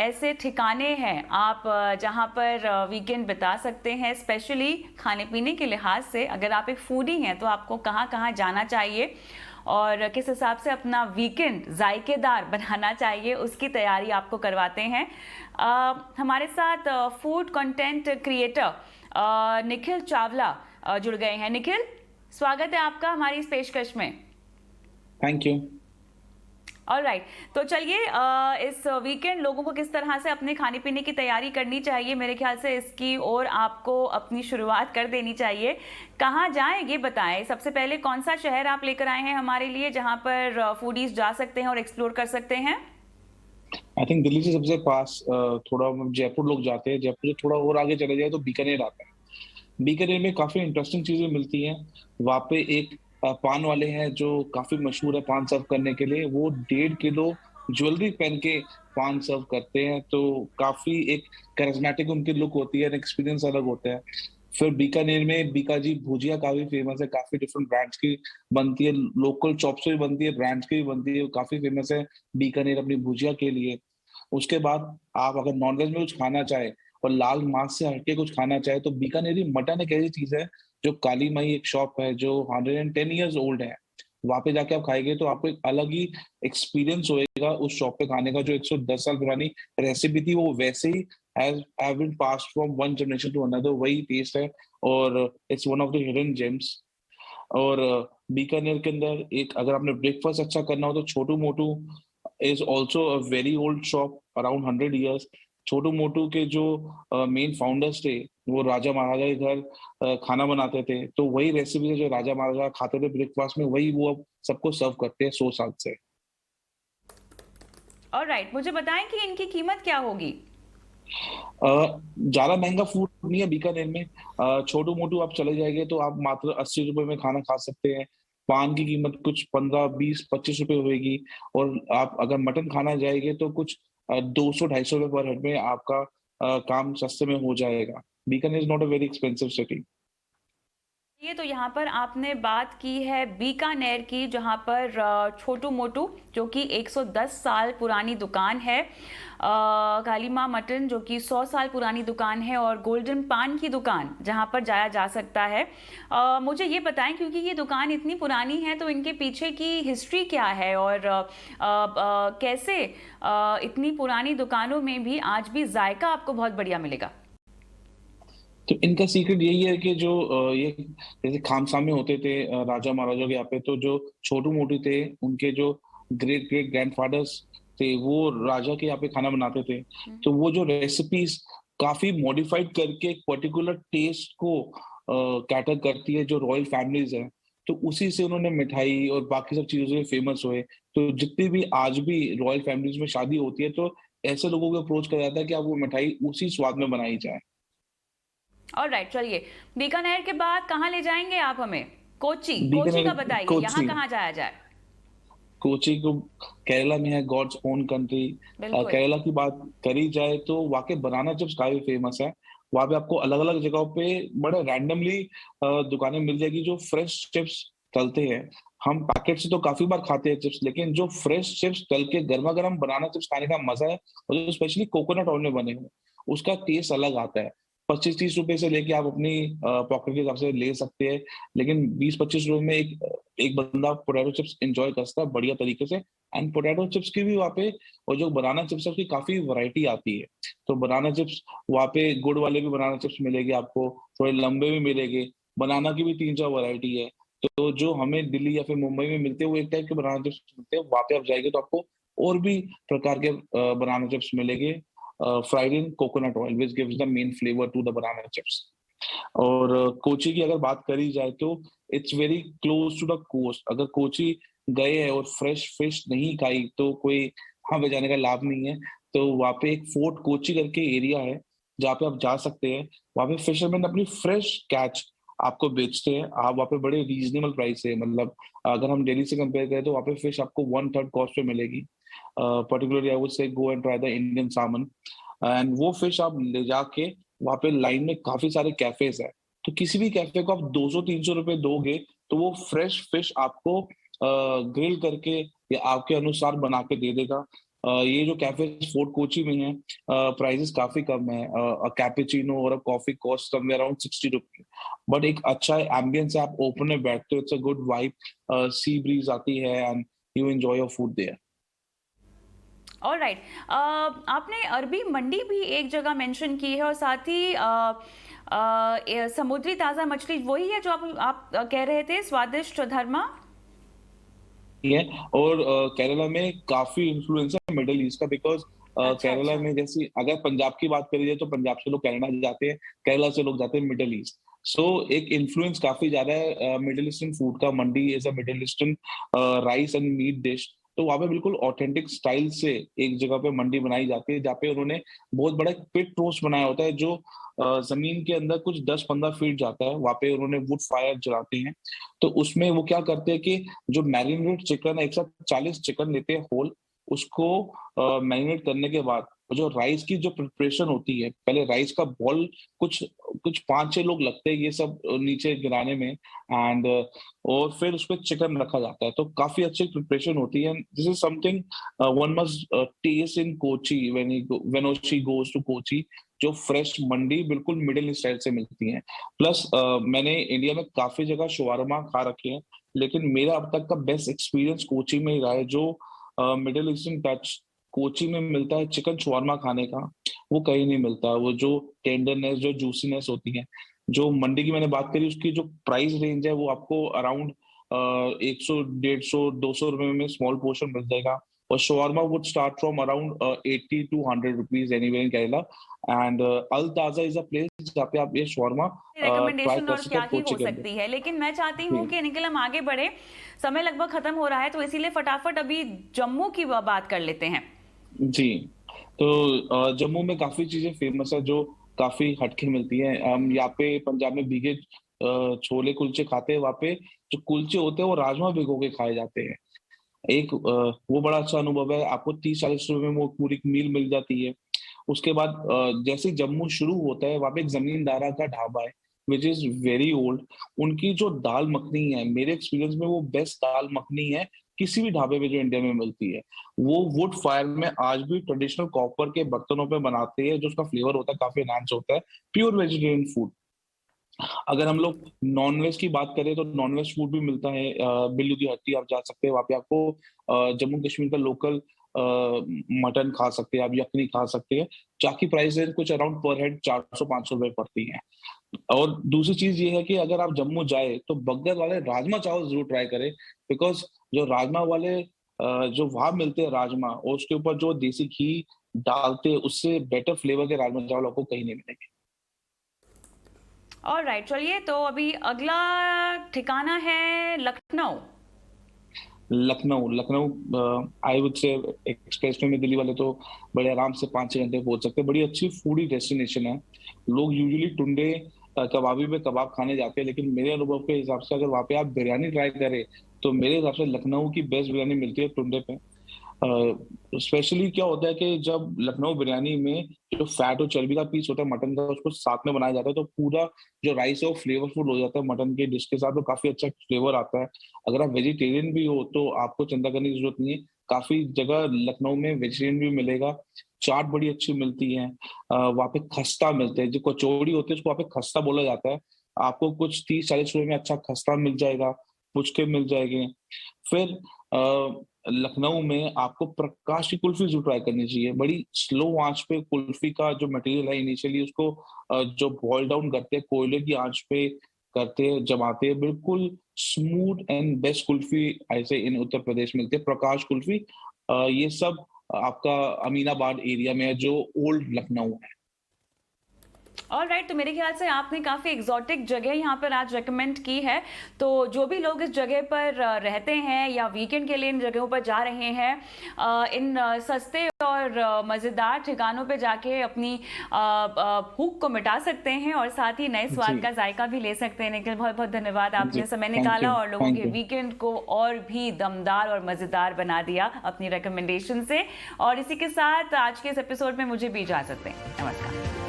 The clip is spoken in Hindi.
ऐसे ठिकाने हैं आप जहाँ पर वीकेंड बिता सकते हैं, स्पेशली खाने पीने के लिहाज से? अगर आप एक फूडी हैं तो आपको कहाँ कहाँ जाना चाहिए और किस हिसाब से अपना वीकेंड जायकेदार बनाना चाहिए, उसकी तैयारी आपको करवाते हैं। हमारे साथ food content creator Nikhil Chawla जुड़ गए हैं। निखिल, स्वागत है आपका हमारी इस पेशकश में। Thank you. ऑलराइट, तो चलिए इस वीकेंड लोगों को किस तरह से अपने खाने पीने की तैयारी करनी चाहिए, मेरे ख्याल से इसकी और आपको अपनी शुरुआत कर देनी चाहिए। कहाँ जाएं ये बताएं। सबसे पहले कौन सा शहर आप लेकर आए हैं हमारे लिए जहां पर फूडीज जा सकते हैं और एक्सप्लोर कर सकते हैं? आई थिंक दिल्ली से सबसे पास थोड़ा जयपुर लोग जाते हैं। जयपुर से थोड़ा और आगे चले जाए तो बीकानेर आता है। बीकानेर में काफी इंटरेस्टिंग चीजें मिलती हैं। वहाँ पे एक पान वाले हैं जो काफी मशहूर है पान सर्व करने के लिए। वो 1.5 किलो ज्वेलरी पहन के पान सर्व करते हैं, तो काफी एक करिज्मेटिक उनकी लुक होती है, एक्सपीरियंस अलग होता है। फिर बीकानेर में बीकाजी भुजिया काफी फेमस है, काफी डिफरेंट ब्रांड्स की बनती है, लोकल चॉप से भी बनती है, ब्रांड्स की भी बनती है, काफी फेमस है बीकानेर अपनी भुजिया के लिए। उसके बाद आप अगर नॉनवेज में कुछ खाना चाहे और लाल मांस से हटके कुछ खाना चाहे तो बीकानेरी मटन एक ऐसी चीज है जो काली माई एक शॉप है जो 110 इयर्स ओल्ड है। वहां पे जाके आप खाएंगे तो आपको एक अलग ही एक्सपीरियंस होएगा उस शॉप पे खाने का। जो 110 साल पुरानी रेसिपी थी वो वैसे ही have been passed from one generation to another, वही टेस्ट है। और it's one of the hidden gems. और बीकानेर के अंदर एक अगर आपने ब्रेकफास्ट अच्छा करना हो तो Chotu Motu is also a very old shop around 100 years. Chotu Motu के जो मेन फाउंडर्स थे वो राजा महाराजा के घर खाना बनाते थे, तो वही रेसिपी है जो राजा महाराजा खाते थे ब्रेकफास्ट में, वही वो अब सबको सर्व करते हैं 100 साल से। ऑलराइट, मुझे बताएं कि इनकी कीमत क्या होगी? ज्यादा महंगा फूड नहीं है बीकानेर में। छोटू मोटू आप चले जाएंगे तो आप मात्र 80 रुपए में खाना खा सकते हैं। पान की कीमत कुछ 15, 20, 25 रुपए होगी। और आप अगर मटन खाना जाएंगे तो कुछ 200, 250 रुपए पर हेड में आपका काम सस्ते में हो जाएगा। Bikaner is not a very expensive city. ये तो यहाँ पर आपने बात की है बीकानेर की, जहाँ पर छोटू मोटू जो कि 110 साल पुरानी दुकान है, काली माँ मटन जो कि 100 साल पुरानी दुकान है, और गोल्डन पान की दुकान जहाँ पर जाया जा सकता है। मुझे ये बताएं, क्योंकि ये दुकान इतनी पुरानी है तो इनके पीछे की हिस्ट्री क्या है और कैसे इतनी पुरानी दुकानों में भी आज भी जायका आपको बहुत बढ़िया मिलेगा? तो इनका सीक्रेट यही है कि जो ये जैसे खामसामे होते थे राजा महाराजा के यहाँ पे, तो जो छोटू मोटू थे उनके जो ग्रेट ग्रेट ग्रैंडफादर्स थे वो राजा के यहाँ पे खाना बनाते थे। तो वो जो रेसिपीज काफी मॉडिफाइड करके एक पर्टिकुलर टेस्ट को कैटर करती है जो रॉयल फैमिलीज है, तो उसी से उन्होंने मिठाई और बाकी सब चीजों से फेमस हुए। तो जितनी भी आज भी रॉयल फैमिलीज में शादी होती है तो ऐसे लोगों को अप्रोच करा जाता है कि आप वो मिठाई उसी स्वाद में बनाई जाए। ऑलराइट, चलिए बीकानेर के बाद कहाँ ले जाएंगे आप हमें? कोची, कोची बीकानेर का बताइए, यहाँ कोची। कहाँ जाया जाए? कोची को केरला में है, गॉड्स ओन कंट्री। बिल्कुल। केरला की बात करी जाए तो वहाँ के बनाना चिप्स काफी फेमस है। वहाँ पे आपको अलग अलग जगहों पे बड़े रैंडमली दुकानें मिल जाएगी जो फ्रेश चिप्स तलते हैं। हम पैकेट से तो काफी बार खाते हैं चिप्स, लेकिन जो फ्रेश चिप्स तल के गर्मा गर्म बनाना चिप्स खाने का मजा है, और जो स्पेशली कोकोनट ऑयल में बने हुए, उसका टेस्ट अलग आता है। 25-30 रुपए से लेके आप अपनी पॉकेट के हिसाब से ले सकते हैं, लेकिन 20-25 रुपए में एक एक बंदा पोटैटो चिप्स एंजॉय कर सकता है बढ़िया तरीके से। एंड पोटैटो चिप्स की भी वहाँ पे, और जो बनाना चिप्स है उसकी काफी वैरायटी आती है। तो बनाना चिप्स वहाँ पे गुड़ वाले भी बनाना चिप्स मिलेंगे आपको, थोड़े लंबे भी मिलेंगे। बनाना की भी 3-4 वैरायटी है। तो जो हमें दिल्ली या फिर मुंबई में मिलते हैं वो एक टाइप के बनाना चिप्स मिलते हैं, वहाँ पे आप जाएंगे तो आपको और भी प्रकार के बनाना चिप्स मिलेंगे, fried in coconut oil which gives the main flavour to the banana chips. और कोची की अगर बात करी जाए तो it's very close to the coast. अगर कोची गए हैं और फ्रेश फिश नहीं खाई तो कोई वहां पे जाने का लाभ नहीं है। तो वहाँ पे एक फोर्ट कोची करके एरिया है जहाँ पे आप जा सकते हैं। वहाँ पे फिशरमैन अपनी फ्रेश कैच आपको बेचते हैं। आप वहाँ पे बड़े रीजनेबल प्राइस है, मतलब अगर हम दिल्ली से कंपेयर करें तो वहाँ पे फिश आपको 1/3 कॉस्ट पे मिलेगी। Particularly I would say go and try the Indian salmon. एंड वो फिश आप ले जाके वहाँ पे लाइन में काफी सारे कैफेज है, तो किसी भी कैफे को आप 200-300 रुपए दोगे तो वो फ्रेश फिश आपको ग्रिल करके या आपके अनुसार बना के दे देगा। ये जो कैफे फोर्ट कोची में है, प्राइसेस काफी कम है। कैपेचिनो और coffee cost somewhere around 60 rupees, but एक अच्छा एम्बियंस है, आप ओपन में बैठते हो, it's a good vibe, sea breeze आती है and you enjoy your food there. Alright, आपने अरबी मंडी भी एक जगह मेंशन की है और साथ ही समुद्री ताज़ा मछली वही है जो आप कह रहे थे, स्वादिष्ट धर्मा? है। और केरला में काफी इन्फ्लुएंस है मिडिल ईस्ट का, बिकॉज अच्छा, केरला अच्छा। में जैसे अगर पंजाब की बात करी जाए तो पंजाब से लोग कनाडा जाते हैं, केरला से लोग जाते हैं मिडिल ईस्ट। सो एक इन्फ्लुएंस काफी ज्यादा है मिडिल ईस्टर्न फूड का। Mandi is a Middle Eastern rice and meat dish. तो वहां पे बिल्कुल ऑथेंटिक स्टाइल से एक जगह पे मंडी बनाई जाती है, जहाँ पे उन्होंने बहुत बड़ा पिट रोस्ट बनाया होता है, जो जमीन के अंदर कुछ 10-15 फीट जाता है। वहां पे उन्होंने वुड फायर जलाते हैं। तो उसमें वो क्या करते हैं कि जो मैरिनेट चिकन है, एक साथ 40 चिकन लेते हैं होल, उसको मैरिनेट करने के बाद जो राइस की जो प्रिपरेशन होती है, पहले राइस का बॉल, कुछ कुछ 5-6 लोग लगते हैं ये सब नीचे गिराने में, एंड और फिर उसपे चिकन रखा जाता है। तो काफी अच्छी प्रिपरेशन होती है। This is something one must taste in Kochi when she goes to Kochi. जो फ्रेश मंडी बिल्कुल मिडिल ईस्ट स्टाइल से मिलती है। प्लस मैंने इंडिया में काफी जगह शवारमा खा रखे हैं, लेकिन मेरा अब तक का बेस्ट एक्सपीरियंस कोची में ही रहा है। जो मिडिल ईस्टर्न टच कोची में मिलता है चिकन शवारमा खाने का, वो कहीं नहीं मिलता। वो जो टेंडरनेस, जो जूसीनेस होती है, जो मंडी की मैंने बात करी, उसकी जो प्राइस रेंज है वो आपको अराउंड 100, 150, 200 रुपए में स्मॉल पोर्शन मिल जाएगा। और shawarma would start from around 80 to 100 rupees anywhere in Kerala. And Al Taza is a place जहाँ पे आप ये शवारमा ट्राई रिकमेंडेशन कर और सकते क्या हैं ही कोची हो के अंदर। सकती है, लेकिन मैं चाहती जी हूँ कि निखिल हम आगे बढ़े। समय लगभग खत्म हो रहा है, तो इसीलिए फटाफट अभी जम्मू की बात कर लेते हैं। जी। तो जम्मू में काफ़ी चीज़ें फ़ेमस है जो काफ़ी हटके मिलती हैं। हम यहाँ पे पंजाब में भीगे छोले कुलचे खाते हैं, वहाँ पे जो कुलचे होते हैं वो राजमा भिगो के खाए जाते हैं। एक वो बड़ा अच्छा अनुभव है, आपको 30-40 रुपए में वो पूरी मील मिल जाती है। उसके बाद जैसे ही जम्मू शुरू होता है, वहाँ पे एक ज़मींदारा का ढाबा है, व्हिच इज़ वेरी ओल्ड। उनकी जो दाल मखनी है, मेरे एक्सपीरियंस में वो बेस्ट दाल मखनी है, किसी भी ढाबे पे जो इंडिया में मिलती है। वो वुड फायर में आज भी ट्रेडिशनल कॉपर के बर्तनों पे बनाते हैं, जो उसका फ्लेवर होता है काफ़ी एनहांस होता है। Pure vegetarian food. अगर हम लोग नॉनवेज की बात करें तो नॉनवेज फूड भी मिलता है। बिल्लू की हट्टी आप जा सकते हैं, वहाँ पे आपको जम्मू कश्मीर का लोकल मटन खा सकते हैं, आप यखनी खा सकते हैं। जाकी प्राइसेस कुछ अराउंड पर हेड 400-500 रुपए पड़ती हैं। और दूसरी चीज ये है कि अगर आप जम्मू जाए तो बगल वाले राजमा चावल जरूर ट्राई करें, बिकॉज जो राजमा वाले जो वहां मिलते हैं राजमा, और उसके ऊपर जो देसी घी डालते हैं, उससे बेटर फ्लेवर के राजमा चावल आपको कहीं नहीं मिलेंगे। ऑलराइट, चलिए तो अभी अगला ठिकाना है लखनऊ। लखनऊ लखनऊ आई वुड से एक्सप्रेस में दिल्ली वाले तो बड़े आराम से 5-6 घंटे पहुंच सकते हैं। बड़ी अच्छी फूडी डेस्टिनेशन है। लोग यूजुअली टुंडे कबाबी में कबाब खाने जाते हैं, लेकिन मेरे अनुभव के हिसाब से अगर वहाँ पे आप बिरयानी ट्राई करें तो मेरे हिसाब से लखनऊ की बेस्ट बिरयानी मिलती है टुंडे पे। स्पेशली क्या होता है कि जब लखनऊ बिरयानी में जो फैट और चर्बी का पीस होता है मटन का, उसको साथ में बनाया जाता है, तो पूरा जो राइस है वो फ्लेवरफुल हो जाता है मटन के डिश के साथ, तो काफी अच्छा फ्लेवर आता है। अगर आप वेजिटेरियन भी हो तो आपको चिंता करने की जरूरत नहीं है। काफी जगह लखनऊ में वेजिटेरियन भी मिलेगा। चाट बड़ी अच्छी मिलती है। वहाँ पे खस्ता मिलते हैं, जो कचौड़ी होती है उसको वहाँ पे खस्ता बोला जाता है। आपको कुछ 30-40 रुपए में अच्छा खस्ता मिल जाएगा, पुचके मिल जाएंगे। फिर लखनऊ में आपको प्रकाश की कुल्फी जरूर ट्राई करनी चाहिए। बड़ी स्लो आंच पे कुल्फी का जो मटेरियल है, इनिशियली उसको जो बॉयल डाउन करते हैं कोयले की आंच पे करते हैं, जमाते हैं, बिल्कुल स्मूथ एंड बेस्ट कुल्फी ऐसे इन उत्तर प्रदेश मिलती है। प्रकाश कुल्फी ये सब आपका अमीनाबाद एरिया में है, जो ओल्ड लखनऊ है। ऑलराइट, तो मेरे ख्याल से आपने काफ़ी एग्जॉटिक जगह यहाँ पर आज रेकमेंड की है। तो जो भी लोग इस जगह पर रहते हैं या वीकेंड के लिए इन जगहों पर जा रहे हैं, इन सस्ते और मज़ेदार ठिकानों पे जाके अपनी भूख को मिटा सकते हैं और साथ ही नए स्वाद जी का जायका भी ले सकते हैं। निखिल, बहुत बहुत धन्यवाद, जी, आपने समय थैंक यू, निकाला और लोगों थैंक के यू। वीकेंड को और भी दमदार और मज़ेदार बना दिया अपनी रिकमेंडेशन से। और इसी के साथ आज के इस एपिसोड में मुझे भी इजाज़त दें। नमस्कार।